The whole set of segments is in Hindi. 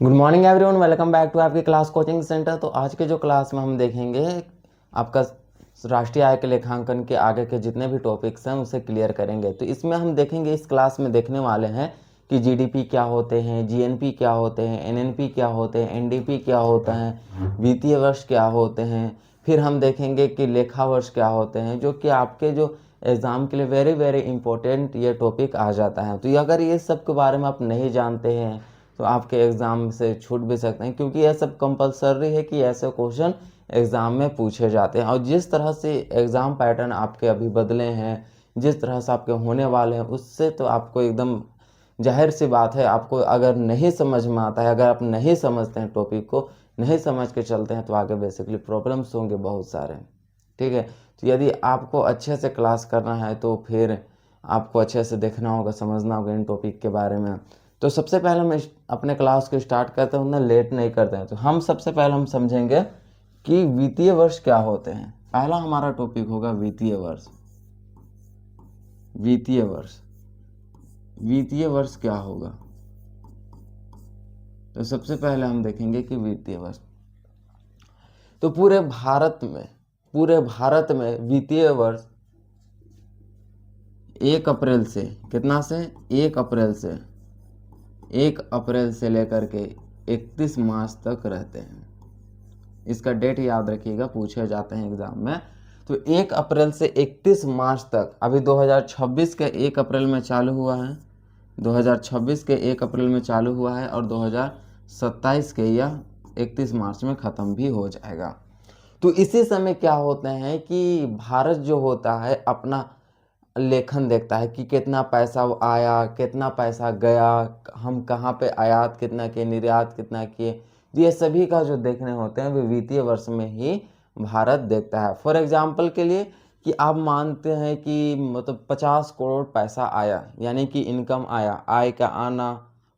Good morning everyone, welcome back to आपके क्लास कोचिंग सेंटर। तो आज के जो क्लास में हम देखेंगे आपका राष्ट्रीय आय के लेखांकन के आगे के जितने भी टॉपिक्स हैं उसे क्लियर करेंगे। तो इसमें हम देखेंगे, इस क्लास में देखने वाले हैं कि जीडीपी क्या होते हैं, जीएनपी क्या होते हैं, एनएनपी क्या होते हैं, एनडीपी क्या होता है, वित्तीय वर्ष क्या होते हैं। फिर हम देखेंगे कि लेखा वर्ष क्या होते हैं, जो कि आपके जो एग्ज़ाम के लिए वेरी वेरी इंपॉर्टेंट ये टॉपिक आ जाता है। तो अगर ये सब के बारे में आप नहीं जानते हैं तो आपके एग्ज़ाम से छूट भी सकते हैं, क्योंकि यह सब कंपलसरी है कि ऐसे क्वेश्चन एग्ज़ाम में पूछे जाते हैं। और जिस तरह से एग्ज़ाम पैटर्न आपके अभी बदले हैं, जिस तरह से आपके होने वाले हैं, उससे तो आपको एकदम जाहिर सी बात है, आपको अगर नहीं समझ में आता है, अगर आप नहीं समझते हैं टॉपिक को, नहीं समझ के चलते हैं, तो आगे बेसिकली प्रॉब्लम्स होंगे बहुत सारे। ठीक है, तो यदि आपको अच्छे से क्लास करना है तो फिर आपको अच्छे से देखना होगा, समझना होगा इन टॉपिक के बारे में। तो सबसे पहले हम अपने क्लास को स्टार्ट करते हैं, ना लेट नहीं करते हैं। तो हम सबसे पहले हम समझेंगे कि वित्तीय वर्ष क्या होते हैं। पहला हमारा टॉपिक होगा वित्तीय वर्ष। वित्तीय वर्ष, वित्तीय वर्ष क्या होगा? तो सबसे पहले हम देखेंगे कि वित्तीय वर्ष, तो पूरे भारत में वित्तीय वर्ष 1 अप्रैल से, कितना से? 1 अप्रैल से, 1 अप्रैल से लेकर के 31 मार्च तक रहते हैं। इसका डेट याद रखिएगा, पूछे जाते हैं एग्जाम में। तो 1 अप्रैल से 31 मार्च तक, अभी 2026 के 1 अप्रैल में चालू हुआ है, 2026 के 1 अप्रैल में चालू हुआ है, और 2027 के यह 31 मार्च में ख़त्म भी हो जाएगा। तो इसी समय क्या होते हैं कि भारत जो होता है अपना लेखन देखता है कि कितना पैसा आया, कितना पैसा गया, हम कहाँ पे आयात कितना किए, निर्यात कितना किए। ये सभी का जो देखने होते हैं वे वित्तीय वर्ष में ही भारत देखता है। फॉर एग्जांपल के लिए कि आप मानते हैं कि मतलब 50 करोड़ पैसा आया, यानी कि इनकम आया, आय का आना,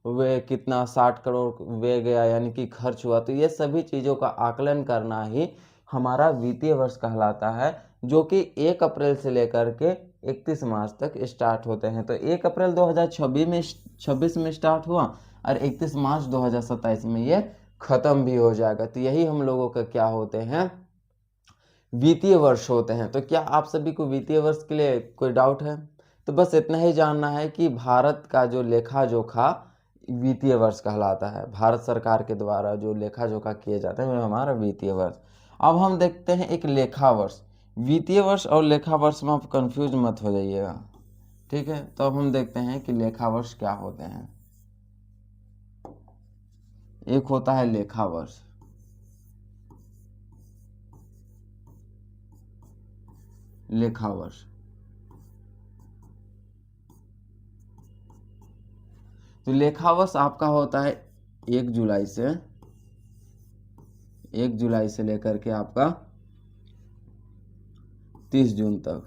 वे कितना 60 करोड़ वे गया, यानी कि खर्च हुआ। तो ये सभी चीज़ों का आकलन करना ही हमारा वित्तीय वर्ष कहलाता है, जो कि 1 अप्रैल से लेकर के 31 मार्च तक स्टार्ट होते हैं। तो 1 अप्रैल 2026 में स्टार्ट हुआ और 31 मार्च 2027 में ये ख़त्म भी हो जाएगा। तो यही हम लोगों का क्या होते हैं, वित्तीय वर्ष होते हैं। तो क्या आप सभी को वित्तीय वर्ष के लिए कोई डाउट है? तो बस इतना ही जानना है कि भारत का जो लेखा जोखा वित्तीय वर्ष कहलाता है। भारत सरकार के द्वारा जो लेखा जोखा किए जाते हैं वह हमारा वित्तीय वर्ष। अब हम देखते हैं एक लेखा वर्ष। वित्तीय वर्ष और लेखा वर्ष में आप कंफ्यूज मत हो जाइएगा, ठीक है। तो अब हम देखते हैं कि लेखा वर्ष क्या होते हैं। एक होता है लेखा वर्ष, लेखा वर्ष। तो लेखा वर्ष आपका होता है 1 जुलाई से, 1 जुलाई से लेकर के आपका 30 जून तक।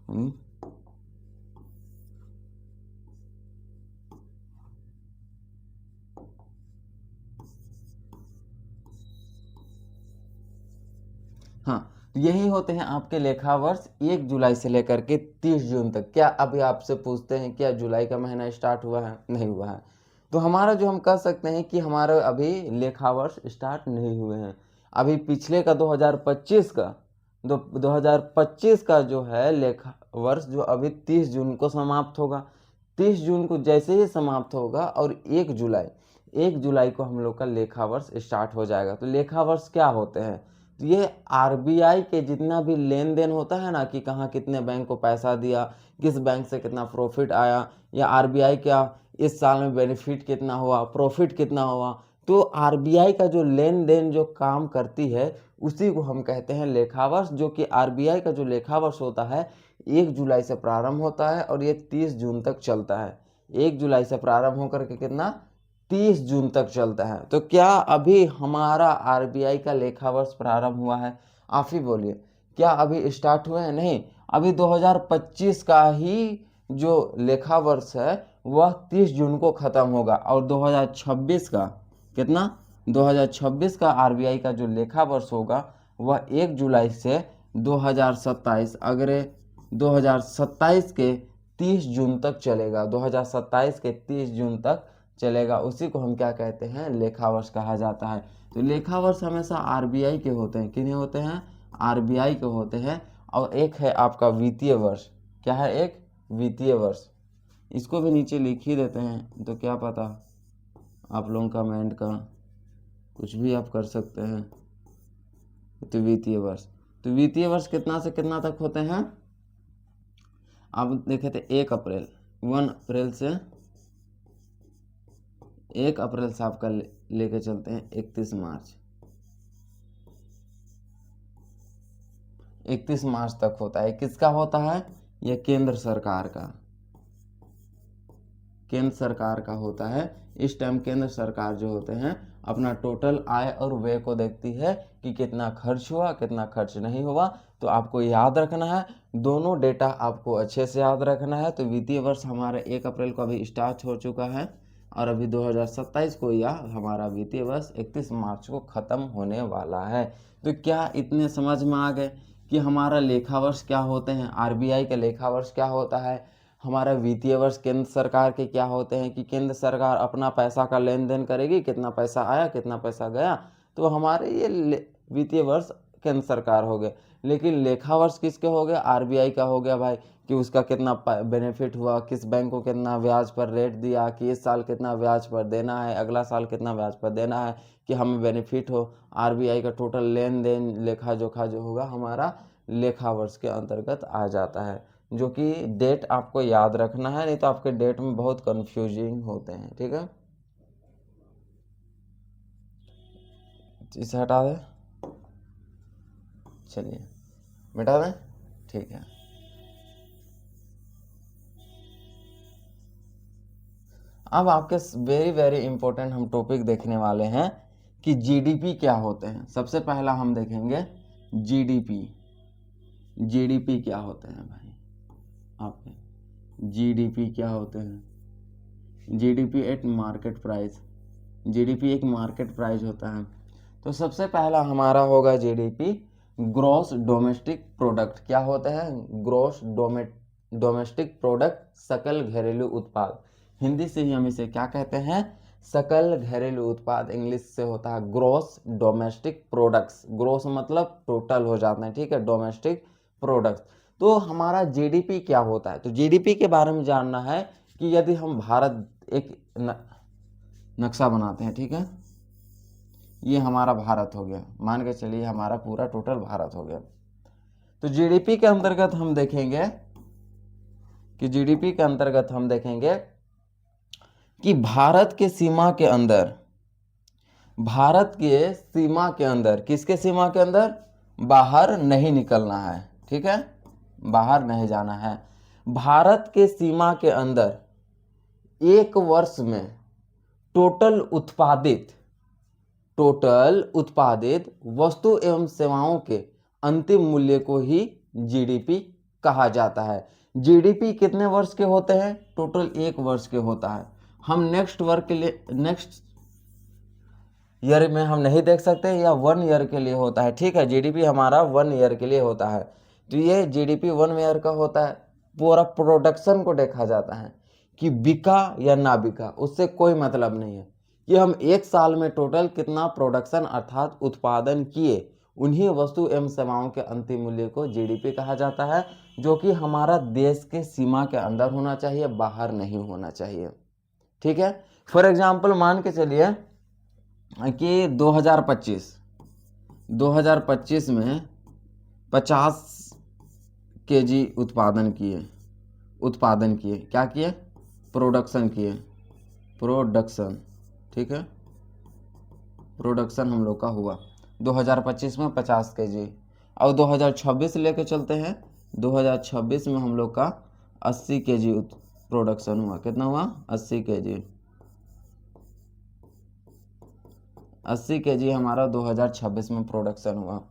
हम्म, हाँ, तो यही होते हैं आपके लेखा वर्ष 1 जुलाई से लेकर के 30 जून तक। क्या अभी आपसे पूछते हैं क्या जुलाई का महीना स्टार्ट हुआ है? नहीं हुआ है। तो हमारा जो हम कह सकते हैं कि हमारा अभी लेखा वर्ष स्टार्ट नहीं हुए हैं। अभी पिछले का 2025 का 2025 का जो है लेखा वर्ष जो अभी 30 जून को समाप्त होगा। 30 जून को जैसे ही समाप्त होगा और 1 जुलाई को हम लोग का लेखा वर्ष स्टार्ट हो जाएगा। तो लेखा वर्ष क्या होते हैं? तो ये आरबीआई के जितना भी लेन देन होता है ना, कि कहाँ कितने बैंक को पैसा दिया, किस बैंक से कितना प्रॉफिट आया, या आरबीआई क्या इस साल में बेनिफिट कितना हुआ, प्रॉफिट कितना हुआ। तो आरबीआई का जो लेन देन जो काम करती है उसी को हम कहते हैं लेखा वर्ष। जो कि आरबीआई का जो लेखा वर्ष होता है 1 जुलाई से प्रारंभ होता है और ये 30 जून तक चलता है। 1 जुलाई से प्रारंभ होकर के कितना, 30 जून तक चलता है। तो क्या अभी हमारा आरबीआई का लेखा वर्ष प्रारंभ हुआ है? आप ही बोलिए, क्या अभी स्टार्ट हुए हैं? नहीं, अभी 2025 का ही जो लेखा वर्ष है वह 30 जून को ख़त्म होगा, और 2026 का कितना, 2026 का आरबीआई का जो लेखा वर्ष होगा वह 1 जुलाई से 2027, अगले 2027 के 30 जून तक चलेगा, 2027 के 30 जून तक चलेगा, उसी को हम क्या कहते हैं, लेखा वर्ष कहा जाता है। तो लेखा वर्ष हमेशा आरबीआई के होते हैं, किन्हें होते हैं, आरबीआई के होते हैं। और एक है आपका वित्तीय वर्ष, क्या है, एक वित्तीय वर्ष, इसको भी नीचे लिख ही देते हैं, तो क्या पता आप लोगों का कमेंट का कुछ भी आप कर सकते हैं। तो वित्तीय वर्ष, तो वित्तीय वर्ष कितना से कितना तक होते हैं, अब देखे थे 1 अप्रैल, 1 अप्रैल से 1 अप्रैल से आपका लेके चलते हैं 31 मार्च, 31 मार्च तक होता है। किसका होता है, यह केंद्र सरकार का, केंद्र सरकार का होता है। इस टाइम केंद्र सरकार जो होते हैं अपना टोटल आय और व्यय को देखती है कि कितना खर्च हुआ कितना खर्च नहीं हुआ। तो आपको याद रखना है, दोनों डेटा आपको अच्छे से याद रखना है। तो वित्तीय वर्ष हमारा 1 अप्रैल को अभी स्टार्ट हो चुका है और अभी 2027 को यह हमारा वित्तीय वर्ष 31 मार्च को ख़त्म होने वाला है। तो क्या इतने समझ में आ गए कि हमारा लेखा वर्ष क्या होते हैं, आरबीआई का लेखा वर्ष क्या होता है, हमारा वित्तीय वर्ष केंद्र सरकार के क्या होते हैं कि केंद्र सरकार अपना पैसा का लेन देन करेगी, कितना पैसा आया कितना पैसा गया, तो हमारे ये वित्तीय वर्ष केंद्र सरकार हो गए। लेकिन लेखा वर्ष किसके हो गया, आरबीआई का हो गया भाई, कि उसका कितना बेनिफिट हुआ, किस बैंक को कितना ब्याज पर रेट दिया, कि इस साल कितना ब्याज पर देना है, अगला साल कितना ब्याज पर देना है कि हमें बेनिफिट हो। आरबीआई का टोटल लेन देन लेखा जोखा जो होगा हमारा लेखा वर्ष के अंतर्गत आ जाता है, जो कि डेट आपको याद रखना है, नहीं तो आपके डेट में बहुत कंफ्यूजिंग होते हैं। ठीक है, इसे हटा दें, चलिए मिटा दें, ठीक है। अब आपके वेरी वेरी इंपॉर्टेंट हम टॉपिक देखने वाले हैं कि जीडीपी क्या होते हैं। सबसे पहला हम देखेंगे जीडीपी, जीडीपी क्या होते हैं भाई, आपके जीडीपी क्या होते हैं, जीडीपी एक मार्केट प्राइस, जीडीपी एक मार्केट प्राइस होता है। तो सबसे पहला हमारा होगा जीडीपी ग्रॉस डोमेस्टिक प्रोडक्ट, क्या होता है, ग्रॉस डोमेस्टिक प्रोडक्ट, सकल घरेलू उत्पाद, हिंदी से ही हम इसे क्या कहते हैं, सकल घरेलू उत्पाद, इंग्लिश से होता है ग्रॉस डोमेस्टिक प्रोडक्ट्स, ग्रॉस मतलब टोटल हो जाते हैं, ठीक है, डोमेस्टिक प्रोडक्ट्स। तो हमारा जीडीपी क्या होता है, तो जीडीपी के बारे में जानना है कि यदि हम भारत एक नक्शा बनाते हैं, ठीक है, ये हमारा भारत हो गया, मान के चलिए हमारा पूरा टोटल भारत हो गया। तो जीडीपी के अंतर्गत हम देखेंगे कि जीडीपी के अंतर्गत हम देखेंगे कि भारत के सीमा के अंदर, भारत के सीमा के अंदर, किसके सीमा के अंदर, बाहर नहीं निकलना है, ठीक है, बाहर नहीं जाना है। भारत के सीमा के अंदर एक वर्ष में टोटल उत्पादित वस्तु एवं सेवाओं के अंतिम मूल्य को ही जीडीपी कहा जाता है। जीडीपी कितने वर्ष के होते हैं, टोटल 1 वर्ष के होता है। हम नेक्स्ट ईयर में हम नहीं देख सकते, या 1 ईयर के लिए होता है, ठीक है, जीडीपी हमारा 1 ईयर के लिए होता है। तो ये जीडीपी 1 ईयर का होता है। पूरा प्रोडक्शन को देखा जाता है कि बिका या ना बिका, उससे कोई मतलब नहीं है। कि हम 1 साल में टोटल कितना प्रोडक्शन अर्थात उत्पादन किए, उन्हीं वस्तु एवं सेवाओं के अंतिम मूल्य को जीडीपी कहा जाता है, जो कि हमारा देश के सीमा के अंदर होना चाहिए, बाहर नहीं होना चाहिए, ठीक है। फॉर एग्जाम्पल मान के चलिए कि 2025 में 50 केजी उत्पादन किए, क्या किए, प्रोडक्शन किए, प्रोडक्शन, ठीक है, प्रोडक्शन हम लोग का हुआ 2025 में 50 केजी। और 2026 लेके चलते हैं, 2026 में हम लोग का 80 केजी प्रोडक्शन हुआ, कितना हुआ, 80 केजी, 80 केजी हमारा 2026 में प्रोडक्शन हुआ।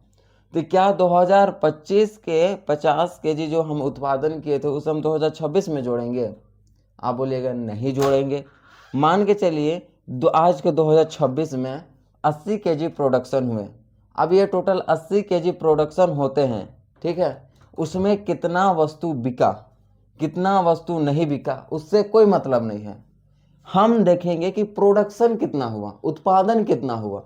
तो क्या 2025 के 50 केजी जो हम उत्पादन किए थे उसे हम 2026 में जोड़ेंगे, आप बोलिएगा नहीं जोड़ेंगे। मान के चलिए आज के 2026 में 80 केजी प्रोडक्शन हुए। अब ये टोटल 80 केजी प्रोडक्शन होते हैं, ठीक है, उसमें कितना वस्तु बिका, कितना वस्तु नहीं बिका उससे कोई मतलब नहीं है। हम देखेंगे कि प्रोडक्शन कितना हुआ, उत्पादन कितना हुआ,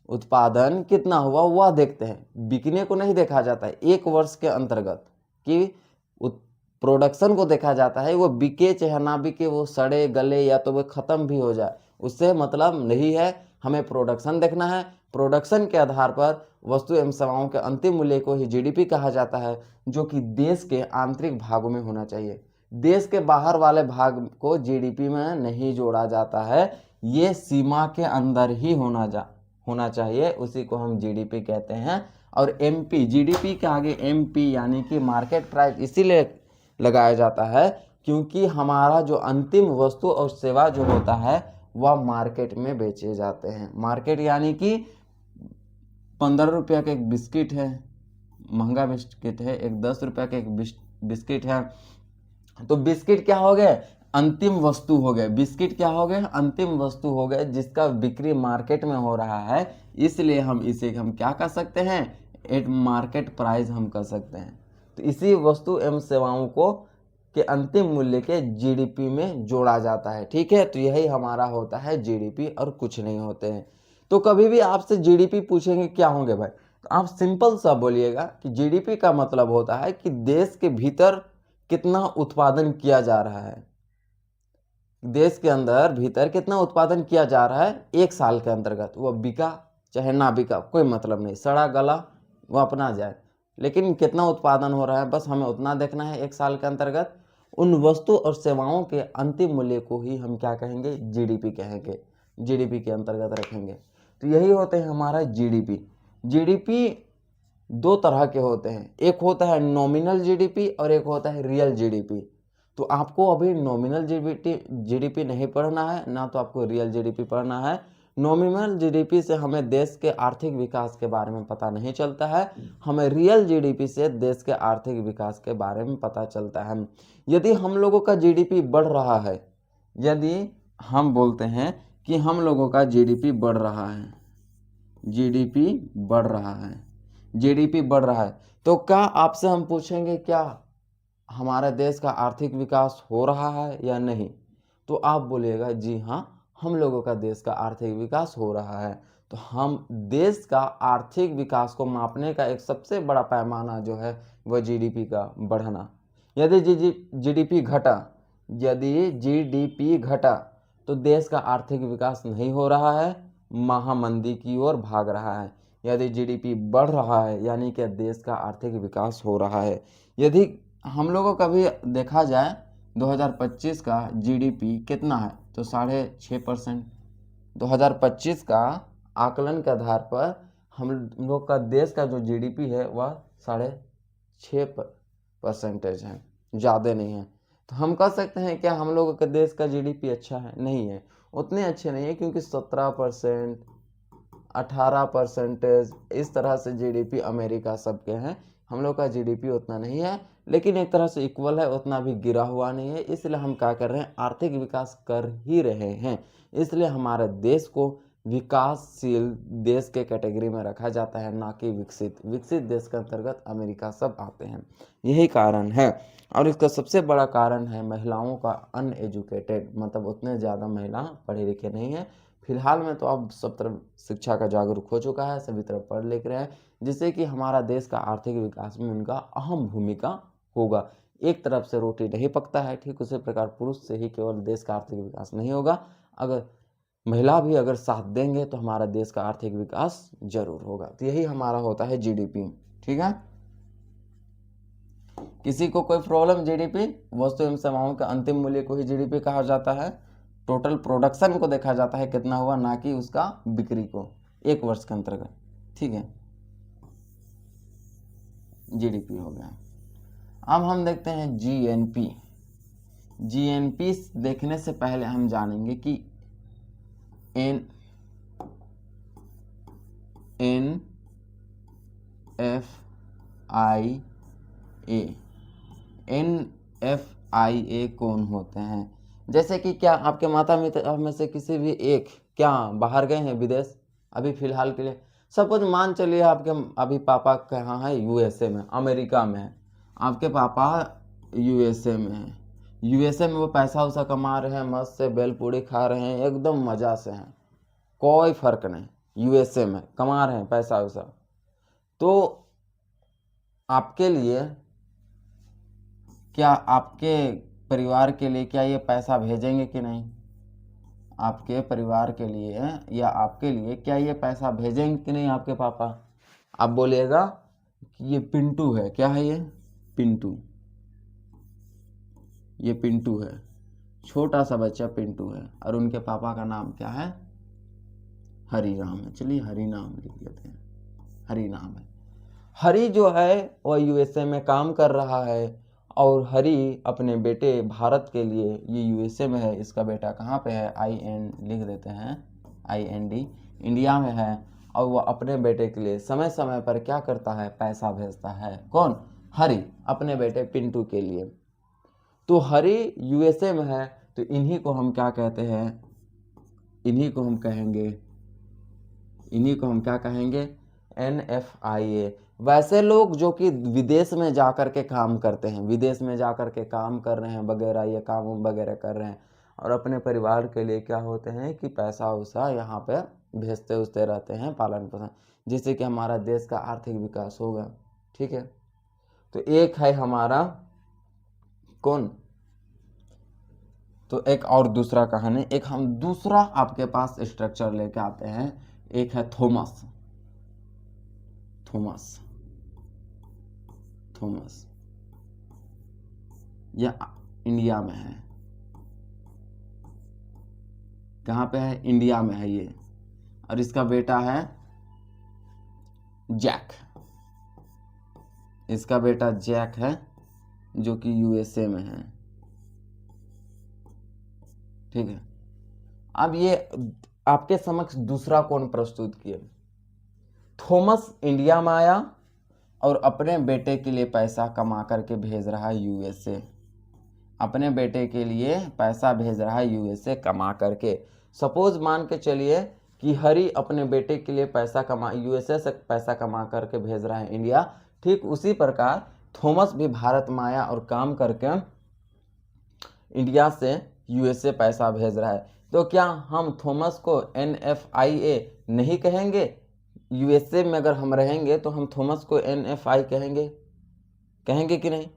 उत्पादन कितना हुआ वह देखते हैं। बिकने को नहीं देखा जाता है एक वर्ष के अंतर्गत कि प्रोडक्शन को देखा जाता है, वो बिके चाहे ना बिके, वो सड़े गले या तो वो खत्म भी हो जाए, उससे मतलब नहीं है। हमें प्रोडक्शन देखना है। प्रोडक्शन के आधार पर वस्तु एवं सेवाओं के अंतिम मूल्य को ही जीडीपी कहा जाता है, जो कि देश के आंतरिक भागों में होना चाहिए। देश के बाहर वाले भाग को जीडीपी में नहीं जोड़ा जाता है, ये सीमा के अंदर ही होना चाहिए, उसी को हम जीडीपी कहते हैं। और एमपी, जीडीपी के आगे एमपी यानी कि मार्केट प्राइस इसीलिए लगाया जाता है क्योंकि हमारा जो अंतिम वस्तु और सेवा जो होता है वह मार्केट में बेचे जाते हैं। मार्केट यानी कि 15 रुपया का एक बिस्किट है, महंगा बिस्किट है, एक 10 रुपया का एक बिस्किट है, तो बिस्किट क्या हो गए, अंतिम वस्तु हो गए। बिस्किट क्या हो गए, अंतिम वस्तु हो गए जिसका बिक्री मार्केट में हो रहा है, इसलिए हम इसे क्या कह सकते हैं, एट मार्केट प्राइस हम कह सकते हैं। तो इसी वस्तु एवं सेवाओं को के अंतिम मूल्य के जीडीपी में जोड़ा जाता है। ठीक है, तो यही हमारा होता है जीडीपी और कुछ नहीं होते हैं। तो कभी भी आपसे जीडीपी पूछेंगे क्या होंगे भाई, तो आप सिंपल सा बोलिएगा कि जीडीपी का मतलब होता है कि देश के भीतर कितना उत्पादन किया जा रहा है, देश के अंदर भीतर कितना उत्पादन किया जा रहा है एक साल के अंतर्गत। वह बिका चाहे ना बिका कोई मतलब नहीं, सड़ा गला वो अपना जाए, लेकिन कितना उत्पादन हो रहा है बस हमें उतना देखना है एक साल के अंतर्गत। उन वस्तु और सेवाओं के अंतिम मूल्य को ही हम क्या कहेंगे, जीडीपी कहेंगे, जीडीपी के अंतर्गत रखेंगे। तो यही होते हैं हमारा जीडीपी। जीडीपी दो तरह के होते हैं, एक होता है नॉमिनल जीडीपी और एक होता है रियल जीडीपी। तो आपको अभी नॉमिनल जीडीपी नहीं पढ़ना है, ना तो आपको रियल जीडीपी पढ़ना है। नॉमिनल जीडीपी से हमें देश के आर्थिक विकास के बारे में पता नहीं चलता है, हमें रियल जीडीपी से देश के आर्थिक विकास के बारे में पता चलता है। यदि हम लोगों का जीडीपी बढ़ रहा है, यदि हम बोलते हैं कि हम लोगों का जीडीपी बढ़ रहा है, जीडीपी बढ़ रहा है, जीडीपी बढ़ रहा है, तो क्या आपसे हम पूछेंगे क्या हमारे देश का आर्थिक विकास हो रहा है या नहीं, तो आप बोलिएगा जी हाँ, हम लोगों का देश का आर्थिक विकास हो रहा है। तो हम देश का आर्थिक विकास को मापने का एक सबसे बड़ा पैमाना जो है वह जीडीपी का बढ़ना। यदि जीडीपी घटा, यदि जीडीपी घटा तो देश का आर्थिक विकास नहीं हो रहा है, महामंदी की ओर भाग रहा है। यदि जीडीपी बढ़ रहा है यानी कि देश का आर्थिक विकास हो रहा है। यदि हम लोगों का भी देखा जाए 2025 का जीडीपी कितना है, तो 6.5%। 2025 का आकलन के आधार पर हम लोग का देश का जो जीडीपी है वह 6.5% है, ज़्यादा नहीं है। तो हम कह सकते हैं क्या हम लोगों के देश का जीडीपी अच्छा है, नहीं है, उतने अच्छे नहीं है, क्योंकि 17%, 18% इस तरह से जीडीपी अमेरिका सबके हैं। हम लोग का जीडीपी उतना नहीं है, लेकिन एक तरह से इक्वल है, उतना भी गिरा हुआ नहीं है। इसलिए हम क्या कर रहे हैं, आर्थिक विकास कर ही रहे हैं। इसलिए हमारे देश को विकासशील देश के कैटेगरी में रखा जाता है, ना कि विकसित। विकसित देश के अंतर्गत अमेरिका सब आते हैं, यही कारण है। और इसका सबसे बड़ा कारण है महिलाओं का अनएजुकेटेड, मतलब उतने ज़्यादा महिला पढ़े लिखे नहीं है। फिलहाल में तो अब सब तरफ शिक्षा का जागरूक हो चुका है, सभी तरफ पढ़ लिख रहे हैं, जिससे कि हमारा देश का आर्थिक विकास में उनका अहम भूमिका होगा। एक तरफ से रोटी नहीं पकता है, ठीक उसी प्रकार पुरुष से ही केवल देश का आर्थिक विकास नहीं होगा, अगर महिला भी अगर साथ देंगे तो हमारा देश का आर्थिक विकास जरूर होगा। तो यही हमारा होता है जीडीपी। ठीक है, किसी को कोई प्रॉब्लम, जीडीपी वस्तु एवं सेवाओं के अंतिम मूल्य को ही जीडीपी कहा जाता है। टोटल प्रोडक्शन को देखा जाता है कितना हुआ, ना कि उसका बिक्री को एक वर्ष के अंतर्गत। ठीक है, जीडीपी हो गया। अब हम देखते हैं जीएनपी। जीएनपी देखने से पहले हम जानेंगे कि NFIA कौन होते हैं। जैसे कि क्या आपके माता में से किसी भी एक क्या बाहर गए हैं विदेश अभी फिलहाल के लिए, सपोज मान चलिए आपके अभी पापा कहाँ है, यूएसए में, अमेरिका में है, आपके पापा यूएसए में है। यूएसए में वो पैसा उसा कमा रहे हैं, मस्त से बेल पूड़ी खा रहे हैं, एकदम मज़ा से हैं, कोई फर्क नहीं, यूएसए में कमा रहे हैं पैसा उसा। तो आपके लिए, क्या आपके परिवार के लिए क्या ये पैसा भेजेंगे कि नहीं? आपके परिवार के लिए या आपके लिए क्या ये पैसा भेजेंगे कि नहीं आपके पापा? आप बोलिएगा कि ये पिंटू है। क्या है ये? पिंटू। ये पिंटू है, छोटा सा बच्चा पिंटू है, और उनके पापा का नाम क्या है? हरी राम है। चलिए हरी नाम लिख लेते हैं, हरी नाम है। हरी जो है वह यूएसए में काम कर रहा है, और हरी अपने बेटे भारत के लिए, ये यूएसए में है, इसका बेटा कहाँ पे है? IN लिख देते हैं, IND, इंडिया में है। और वह अपने बेटे के लिए समय समय पर क्या करता है? पैसा भेजता है। कौन? हरी, अपने बेटे पिंटू के लिए। तो हरी यूएसए में है, तो इन्हीं को हम क्या कहते हैं? इन्हीं को हम कहेंगे, इन्हीं को हम क्या कहेंगे? NFIA। वैसे लोग जो कि विदेश में जाकर के काम करते हैं, विदेश में जाकर के काम कर रहे हैं वगैरह, ये काम वगैरह कर रहे हैं, और अपने परिवार के लिए क्या होते हैं कि पैसा उसा यहाँ पे भेजते उजते रहते हैं, पालन पोषण, जिससे कि हमारा देश का आर्थिक विकास होगा। ठीक है, तो एक है हमारा कौन? तो एक और दूसरा कहानी, एक हम दूसरा आपके पास स्ट्रक्चर लेके आते हैं। एक है थॉमस। थॉमस, थॉमस, यह इंडिया में है। कहाँ पे है? इंडिया में है ये। और इसका बेटा है जैक। इसका बेटा जैक है, जो कि यूएसए में है। ठीक है, अब ये आपके समक्ष दूसरा कौन प्रस्तुत किए? थॉमस इंडिया में आया और अपने बेटे के लिए पैसा कमा करके भेज रहा है यूएसए। अपने बेटे के लिए पैसा भेज रहा है यूएसए कमा करके। सपोज मान के चलिए कि हरी अपने बेटे के लिए पैसा कमा, यूएसए से पैसा कमा करके भेज रहा है इंडिया। ठीक उसी प्रकार थॉमस भी भारत में आया और काम करके इंडिया से यूएसए पैसा भेज रहा है। तो क्या हम थॉमस को NFIA नहीं कहेंगे? यूएसए में अगर हम रहेंगे तो हम थॉमस को NFI कहेंगे, कहेंगे कि नहीं?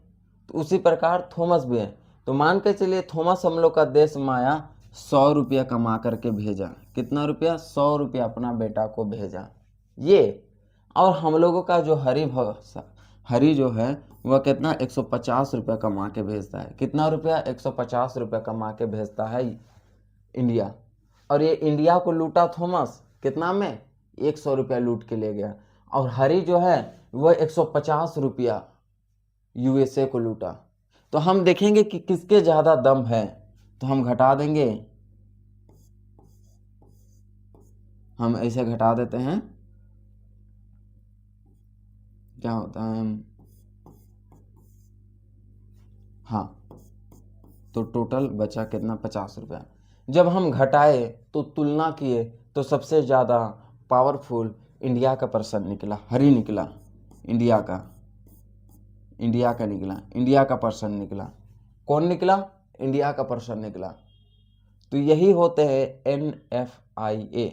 तो उसी प्रकार थॉमस भी है। तो मान के चलिए थॉमस हम लोग का देश में आया, 100 रुपया कमा करके भेजा। कितना रुपया? 100 रुपया अपना बेटा को भेजा ये। और हम लोगों का जो हरी जो है वह कितना? 150 रुपया कमा के भेजता है। कितना रुपया? 150 रुपया कमा के भेजता है इंडिया। और ये इंडिया को लूटा थॉमस कितना में? 100 रुपया लूट के ले गया। और हरी जो है वह 150 रुपया यूएसए को लूटा। तो हम देखेंगे कि किसके ज्यादा दम है, तो हम घटा देंगे, हम ऐसे घटा देते हैं। क्या होता है? हाँ, तो टोटल बचा कितना? 50 रुपया। जब हम घटाए तो तुलना किए तो सबसे ज़्यादा पावरफुल इंडिया का पर्सन निकला, हरी निकला। इंडिया का निकला, इंडिया का पर्सन निकला। कौन निकला? इंडिया का पर्सन निकला। तो यही होते हैं NFIA।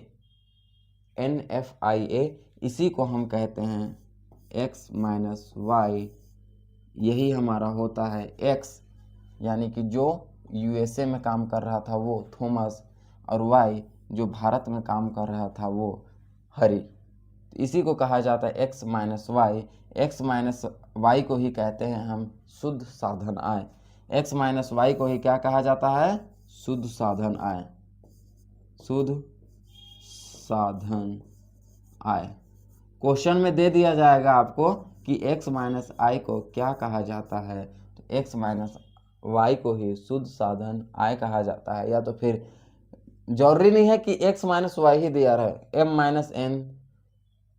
NFIA, इसी को हम कहते हैं X माइनस वाई। यही हमारा होता है X, यानी कि जो यूएसए में काम कर रहा था वो थॉमस, और Y जो भारत में काम कर रहा था वो हरी। इसी को कहा जाता है X minus Y. X minus Y को ही कहते हैं हम शुद्ध साधन आय। X माइनस वाई को ही क्या कहा जाता है? शुद्ध साधन आय। शुद्ध साधन आय। क्वेश्चन में दे दिया जाएगा आपको कि x माइनस आई को क्या कहा जाता है, तो x माइनस वाई को ही शुद्ध साधन आय कहा जाता है। या तो फिर जरूरी नहीं है कि x माइनस वाई ही दिया रहे, m minus n,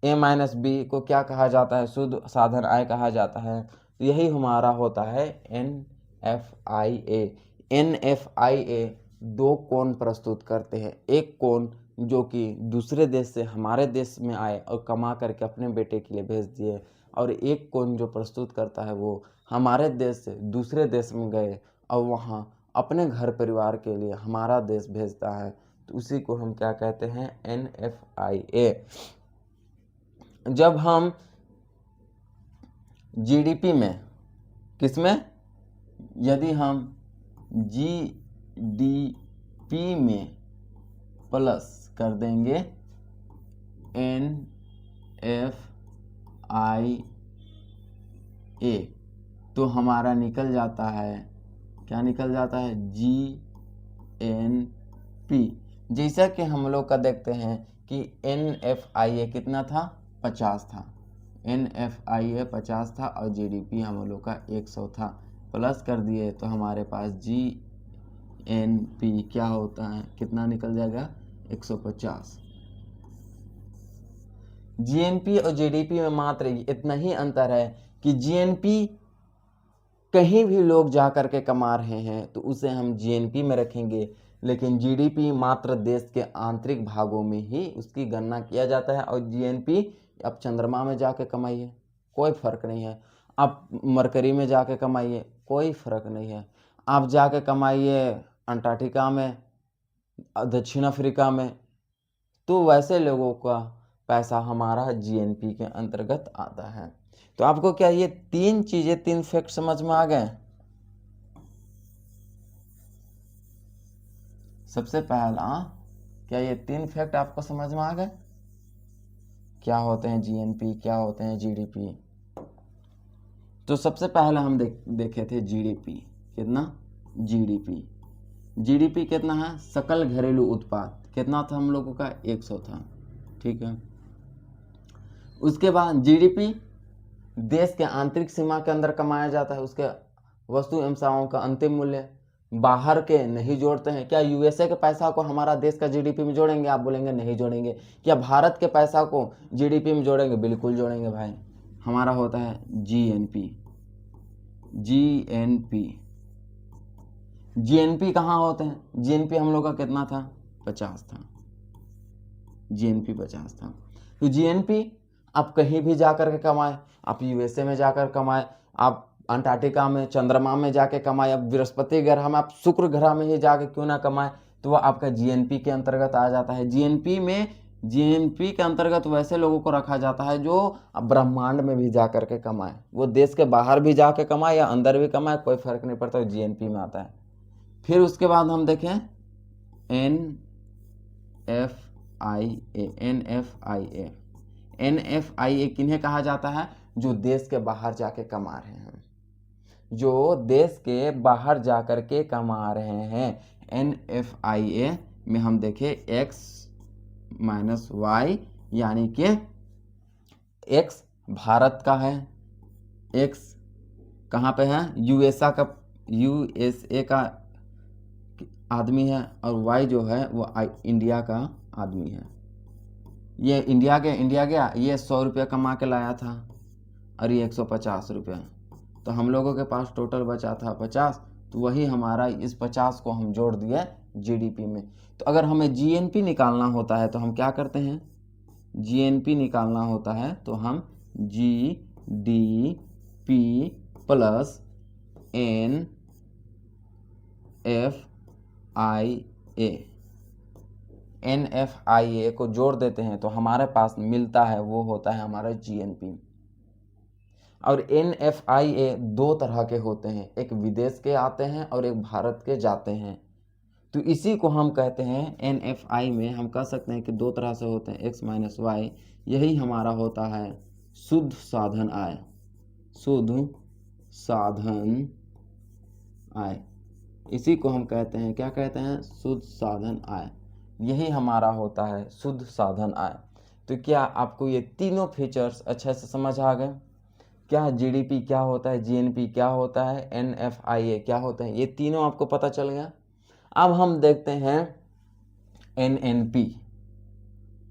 a minus B को क्या कहा जाता है? शुद्ध साधन आय कहा जाता है। तो यही हमारा होता है NFIA। NFIA दो कोण प्रस्तुत करते हैं। एक कोण जो कि दूसरे देश से हमारे देश में आए और कमा करके अपने बेटे के लिए भेज दिए, और एक कॉइन जो प्रस्तुत करता है वो हमारे देश से दूसरे देश में गए और वहाँ अपने घर परिवार के लिए हमारा देश भेजता है, तो उसी को हम क्या कहते हैं, NFIA। जब हम GDP में, किसमें, यदि हम GDP में प्लस कर देंगे NFIA तो हमारा निकल जाता है, क्या निकल जाता है, GNP। जैसा कि हम लोग का देखते हैं कि NFIA कितना था, 50 था, NFIA 50 था और GDP हम लोग का 100 था, प्लस कर दिए तो हमारे पास GNP क्या होता है, कितना निकल जाएगा, 150। GNP और GDP में मात्र इतना ही अंतर है कि GNP कहीं भी लोग जा कर के कमा रहे हैं तो उसे हम GNP में रखेंगे, लेकिन GDP मात्र देश के आंतरिक भागों में ही उसकी गणना किया जाता है। और GNP आप चंद्रमा में जाके कमाइए कोई फर्क नहीं है, आप मरकरी में जाके कमाइए कोई फर्क नहीं है, आप जाके कमाइए अंटार्कटिका में, दक्षिण अफ्रीका में, तो वैसे लोगों का पैसा हमारा GNP के अंतर्गत आता है। तो आपको क्या ये तीन चीजें, तीन फैक्ट समझ में आ गए? सबसे पहला, क्या ये तीन फैक्ट आपको समझ में आ गए? क्या होते हैं GNP, क्या होते हैं GDP? तो सबसे पहले हम देखे थे GDP, कितना, GDP कितना है, सकल घरेलू उत्पाद, कितना था हम लोगों का, 100 था, ठीक है। उसके बाद GDP देश के आंतरिक सीमा के अंदर कमाया जाता है, उसके वस्तु एवं सेवाओं का अंतिम मूल्य, बाहर के नहीं जोड़ते हैं। क्या USA के पैसा को हमारा देश का GDP में जोड़ेंगे? आप बोलेंगे नहीं जोड़ेंगे। क्या भारत के पैसा को GDP में जोड़ेंगे? बिल्कुल जोड़ेंगे भाई। हमारा होता है GNP कहाँ होते हैं? GNP हम लोग का कितना था, 50 था, GNP 50 था। तो GNP आप कहीं भी जाकर के कमाए, आप USA में जाकर कमाए, आप अंटार्कटिका में, चंद्रमा में जाके कमाए, आप बृहस्पति ग्रह में, आप शुक्र ग्रह में ही जाके क्यों ना कमाए, तो वह आपका GNP के अंतर्गत आ जाता है। GNP के अंतर्गत वैसे लोगों को रखा जाता है जो ब्रह्मांड में भी जा करके कमाए, वो देश के बाहर भी जाके कमाए या अंदर भी कमाए, कोई फर्क नहीं पड़ता, GNP में आता है। फिर उसके बाद हम देखें NFIA किन्हें कहा जाता है? जो देश के बाहर जाके कमा रहे हैं, जो देश के बाहर जाकर के कमा रहे हैं। NFIA में हम देखें X-Y, यानी कि X भारत का है, X कहाँ पे है, USA का आदमी है, और Y जो है वो इंडिया का आदमी है। ये इंडिया गया, ये 100 रुपया कमा के लाया था और ये 150 रुपया, तो हम लोगों के पास टोटल बचा था 50, तो वही हमारा, इस 50 को हम जोड़ दिए GDP में। तो अगर हमें GNP निकालना होता है तो हम क्या करते हैं, GNP निकालना होता है तो हम GDP प्लस NFIA को जोड़ देते हैं तो हमारे पास मिलता है, वो होता है हमारा GNP। और NFIA दो तरह के होते हैं, एक विदेश के आते हैं और एक भारत के जाते हैं। तो इसी को हम कहते हैं NFI में हम कह सकते हैं कि दो तरह से होते हैं, X माइनस Y, यही हमारा होता है शुद्ध साधन आय, शुद्ध साधन आय, इसी को हम कहते हैं, क्या कहते हैं, शुद्ध साधन आय, यही हमारा होता है शुद्ध साधन आय। तो क्या आपको ये तीनों फीचर्स अच्छे से समझ आ गए? क्या GDP क्या होता है, GNP क्या होता है, NFIA क्या होता है, ये तीनों आपको पता चल गया। अब हम देखते हैं NNP,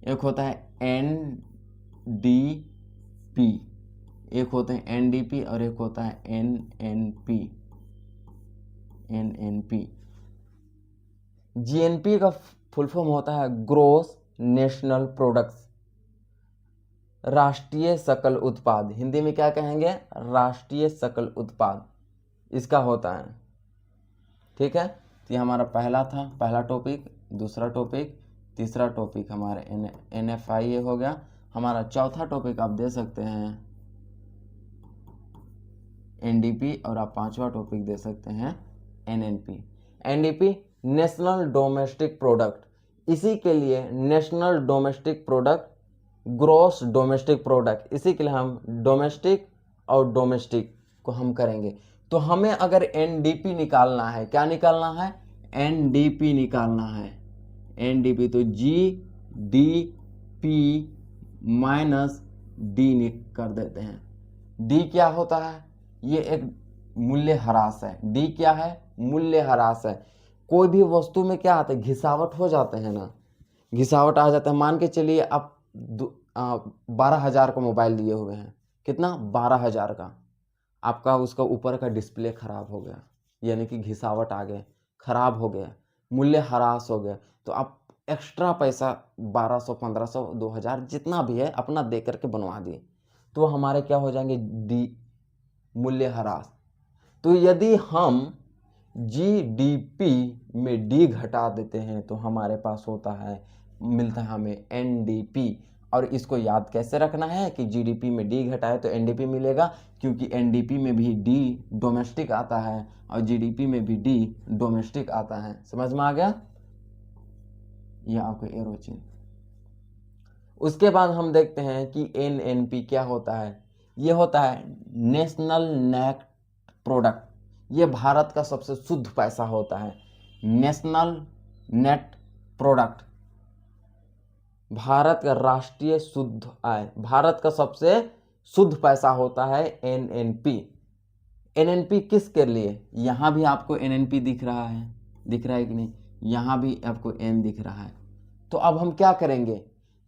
एक होता है NDP, एक होते हैं NDP और एक होता है NNP। GNP का फुल फॉर्म होता है ग्रोस नेशनल प्रोडक्ट्स, राष्ट्रीय सकल उत्पाद, हिंदी में क्या कहेंगे, राष्ट्रीय सकल उत्पाद इसका होता है। ठीक है, तो ये हमारा पहला टॉपिक, दूसरा टॉपिक, तीसरा टॉपिक हमारे NFIA हो गया। हमारा चौथा टॉपिक आप दे सकते हैं NDP, और आप पांचवा टॉपिक दे सकते हैं NNP। NDP national domestic product, इसी के लिए national domestic product, gross domestic product, इसी के लिए हम डोमेस्टिक और डोमेस्टिक को हम करेंगे। तो हमें अगर NDP निकालना है, क्या निकालना है, NDP निकालना है, NDP, तो GDP माइनस D कर देते हैं। D क्या होता है, ये एक मूल्य ह्रास है। D क्या है, मूल्य ह्रास है। कोई भी वस्तु में क्या आता है, घिसावट हो जाते हैं ना, घिसावट आ जाता है। मान के चलिए आप 12,000 का मोबाइल लिए हुए हैं, कितना, 12,000 का, आपका उसका ऊपर का डिस्प्ले खराब हो गया, यानी कि घिसावट आ गया, खराब हो गया, मूल्य ह्रास हो गया, तो आप एक्स्ट्रा पैसा 1200, 1500, 2000 जितना भी है अपना दे करके बनवा दिए, तो हमारे क्या हो जाएंगे, डी, मूल्य ह्रास। तो यदि हम GDP में D घटा देते हैं तो हमारे पास होता है, मिलता है हमें NDP। और इसको याद कैसे रखना है कि GDP में D घटाए तो NDP मिलेगा, क्योंकि NDP में भी D डोमेस्टिक आता है और GDP में भी D डोमेस्टिक आता है। समझ में आ गया, यह आपको एरो चिन्ह। उसके बाद हम देखते हैं कि NNP क्या होता है, ये होता है नेशनल नेट प्रोडक्ट, ये भारत का सबसे शुद्ध पैसा होता है। नेशनल नेट प्रोडक्ट, भारत का राष्ट्रीय शुद्ध आय, भारत का सबसे शुद्ध पैसा होता है NNP। NNP किसके लिए, यहां भी आपको NNP दिख रहा है कि नहीं, यहां भी आपको N दिख रहा है। तो अब हम क्या करेंगे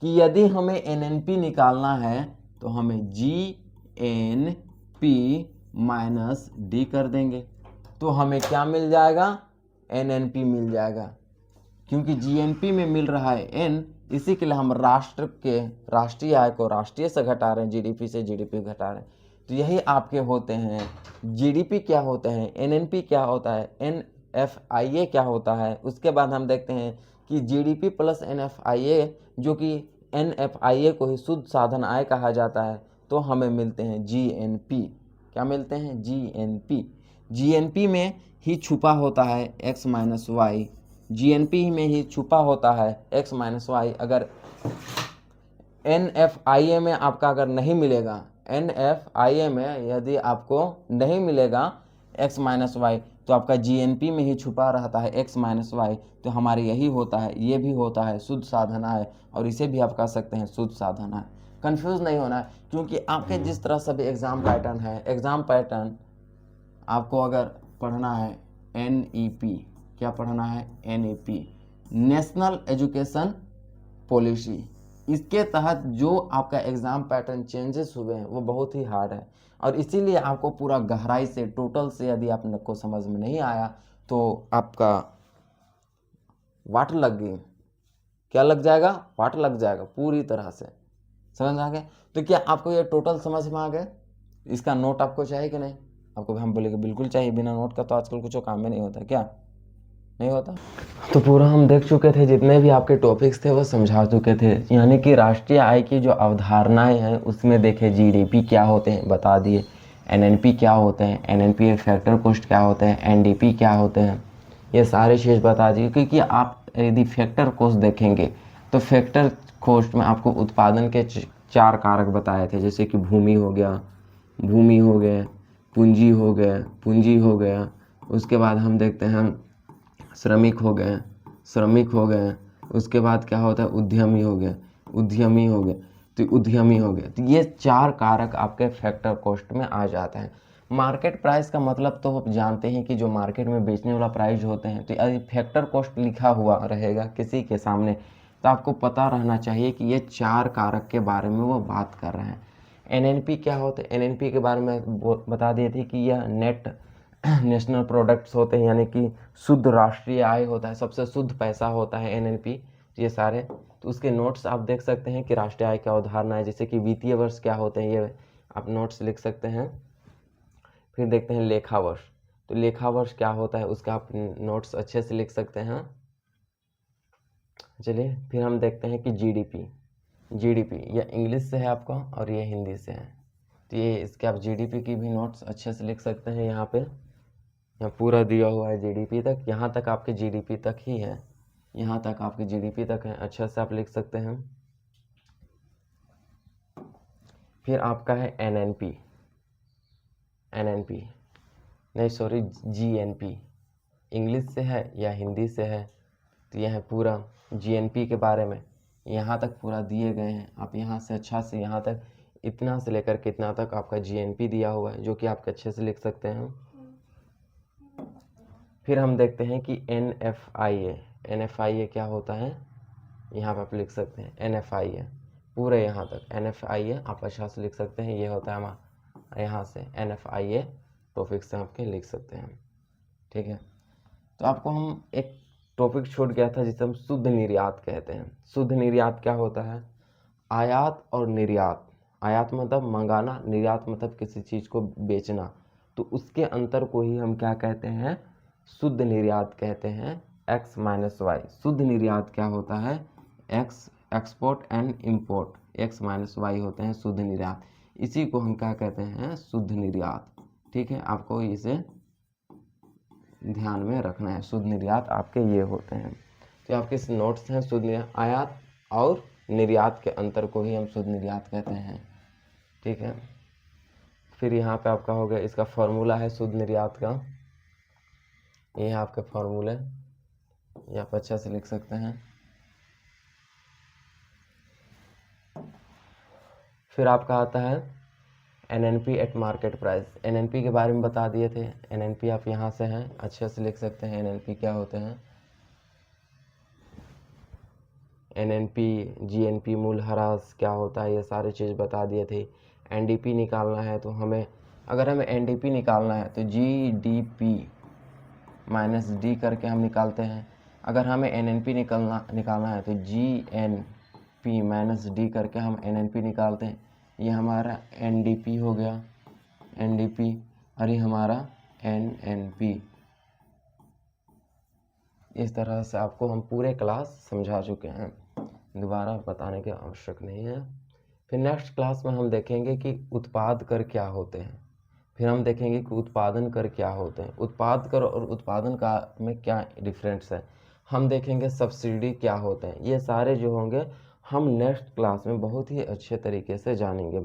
कि यदि हमें NNP निकालना है तो हमें GNP माइनस D कर देंगे, तो हमें क्या मिल जाएगा, NNP मिल जाएगा। क्योंकि GNP में मिल रहा है N, इसी के लिए हम राष्ट्र के राष्ट्रीय आय को राष्ट्रीय से घटा रहे हैं, GDP से GDP घटा रहे हैं। तो यही आपके होते हैं, GDP क्या होता है, NNP क्या होता है, NFIA क्या होता है। उसके बाद हम देखते हैं कि GDP प्लस NFIA, जो कि NFIA को ही शुद्ध साधन आय कहा जाता है, तो हमें मिलते हैं GNP। क्या मिलते हैं, GNP। GNP में ही छुपा होता है x माइनस वाई, GNP में ही छुपा होता है x माइनस वाई। अगर NFIA में आपका अगर नहीं मिलेगा, NFIA में यदि आपको नहीं मिलेगा x माइनस वाई, तो आपका GNP में ही छुपा रहता है x माइनस वाई। तो हमारे यही होता है, ये भी होता है शुद्ध साधन आय, और इसे भी आप कह सकते हैं शुद्ध साधन आय। कंफ्यूज नहीं होना है, क्योंकि आपके जिस तरह से भी एग्जाम पैटर्न है, एग्जाम पैटर्न आपको अगर पढ़ना है NEP, क्या पढ़ना है, NEP, नेशनल एजुकेशन पॉलिसी, इसके तहत जो आपका एग्जाम पैटर्न चेंजेस हुए हैं वो बहुत ही हार्ड है। और इसीलिए आपको पूरा गहराई से, टोटल से यदि आपको समझ में नहीं आया तो आपका वाट लग गई, क्या लग जाएगा, वाट लग जाएगा पूरी तरह से। समझ आ गया, तो क्या आपको ये टोटल समझ में आ गया, इसका नोट आपको चाहिए कि नहीं, आपको हम बोलेंगे बिल्कुल चाहिए, बिना नोट का तो आजकल कुछ काम में नहीं होता, क्या नहीं होता। तो पूरा हम देख चुके थे, जितने भी आपके टॉपिक्स थे वो समझा चुके थे, यानी कि राष्ट्रीय आय की जो अवधारणाएं हैं उसमें देखे GDP क्या होते हैं बता दिए, NNP क्या होते हैं, NNP फैक्टर कॉस्ट क्या होते हैं, NDP क्या होते हैं, ये सारी चीज़ बता दिए। क्योंकि आप यदि फैक्टर कॉस्ट देखेंगे तो फैक्टर कॉस्ट में आपको उत्पादन के 4 कारक बताए थे, जैसे कि भूमि हो गया, भूमि हो गए, पूंजी हो गए, पूंजी हो गया, उसके बाद हम देखते हैं श्रमिक हो गए, श्रमिक हो गए, उसके बाद क्या होता है, उद्यमी हो गए, उद्यमी हो गए, तो उद्यमी हो गए। तो ये 4 कारक आपके फैक्टर कॉस्ट में आ जाते हैं। मार्केट प्राइस का मतलब तो आप जानते हैं कि जो मार्केट में बेचने वाला प्राइस होते हैं, तो यदि फैक्टर कॉस्ट लिखा हुआ रहेगा किसी के सामने तो आपको पता रहना चाहिए कि ये 4 कारक के बारे में वो बात कर रहे हैं। NNP क्या होते हैं, NNP के बारे में बता दिए थे कि यह नेट नेशनल प्रोडक्ट्स होते हैं, यानी कि शुद्ध राष्ट्रीय आय होता है, सबसे शुद्ध पैसा होता है NNP, ये सारे। तो तो उसके नोट्स आप देख सकते हैं कि राष्ट्रीय आय क्या अवधारणा है, जैसे कि वित्तीय वर्ष क्या होते हैं, ये आप नोट्स लिख सकते हैं। फिर देखते हैं लेखा वर्ष, तो लेखा वर्ष क्या होता है उसका आप नोट्स अच्छे से लिख सकते हैं। चलिए फिर हम देखते हैं कि जीडीपी ये इंग्लिश से है आपका और ये हिंदी से है, तो ये इसके आप जीडीपी की भी नोट्स अच्छे से लिख सकते हैं। यहाँ पे यहाँ पूरा दिया हुआ है जीडीपी तक, यहाँ तक आपके जीडीपी तक ही है, यहाँ तक आपके जीडीपी तक है, अच्छे से आप लिख सकते हैं। फिर आपका है एनएनपी नहीं सॉरी जीएनपी, इंग्लिश से है या हिंदी से है, तो यह है पूरा जीएनपी के बारे में यहाँ तक पूरा दिए गए हैं। आप यहाँ से अच्छा से यहाँ तक इतना से लेकर कितना तक आपका जीएनपी दिया हुआ है, जो कि आप अच्छे से लिख सकते हैं। फिर हम देखते हैं कि एनएफआईए क्या होता है, यहाँ पर आप लिख सकते हैं एनएफआईए पूरे यहाँ तक एनएफआईए आप अच्छा से लिख सकते हैं। ये होता है हमारा यहाँ से एनएफआईए टॉपिक से आपके लिख सकते हैं, ठीक है। तो आपको हम एक टॉपिक छूट गया था जिसे हम शुद्ध निर्यात कहते हैं। शुद्ध निर्यात क्या होता है, आयात और निर्यात, आयात मतलब मंगाना, निर्यात मतलब किसी चीज़ को बेचना, तो उसके अंतर को ही हम क्या कहते हैं, शुद्ध निर्यात कहते हैं। एक्स माइनस वाई, शुद्ध निर्यात क्या होता है, ex export and import, X minus Y होते हैं शुद्ध निर्यात, इसी को हम क्या कहते हैं, शुद्ध निर्यात, ठीक है। आपको इसे ध्यान में रखना है, शुद्ध निर्यात आपके ये होते हैं। तो आपके नोट्स हैं शुद्ध निर्यात, आयात और निर्यात के अंतर को ही हम शुद्ध निर्यात कहते हैं, ठीक है। फिर यहाँ पे आपका हो गया, इसका फॉर्मूला है शुद्ध निर्यात का, ये आपके फॉर्मूले, ये आप अच्छा से लिख सकते हैं। फिर आपका आता है NNP eight market price, NNP के बारे में बता दिए थे, एनएनपी आप यहाँ से हैं अच्छे से लिख सकते हैं, एनएनपी क्या होते हैं। एनएनपी जीएनपी मूल्यह्रास क्या होता है, ये सारी चीज़ बता दिए थे। एनडीपी निकालना है तो हमें, अगर हमें एनडीपी निकालना है तो जीडीपी माइनस डी करके हम निकालते हैं। अगर हमें एनएनपी निकालना है तो जीएनपी माइनस डी करके हम एनएनपी निकालते हैं। ये हमारा एनडीपी हो गया, एनडीपी, और ये हमारा एनएनपी। इस तरह से आपको हम पूरे क्लास समझा चुके हैं, दोबारा बताने की आवश्यक नहीं है। फिर नेक्स्ट क्लास में हम देखेंगे कि उत्पाद कर क्या होते हैं, फिर हम देखेंगे कि उत्पादन कर क्या होते हैं, उत्पाद कर और उत्पादन का में क्या डिफरेंस है, हम देखेंगे सब्सिडी क्या होते हैं। ये सारे जो होंगे हम नेक्स्ट क्लास में बहुत ही अच्छे तरीके से जानेंगे।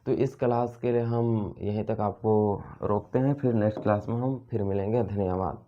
तो इस क्लास के लिए हम यहीं तक आपको रोकते हैं, फिर नेक्स्ट क्लास में हम फिर मिलेंगे। धन्यवाद।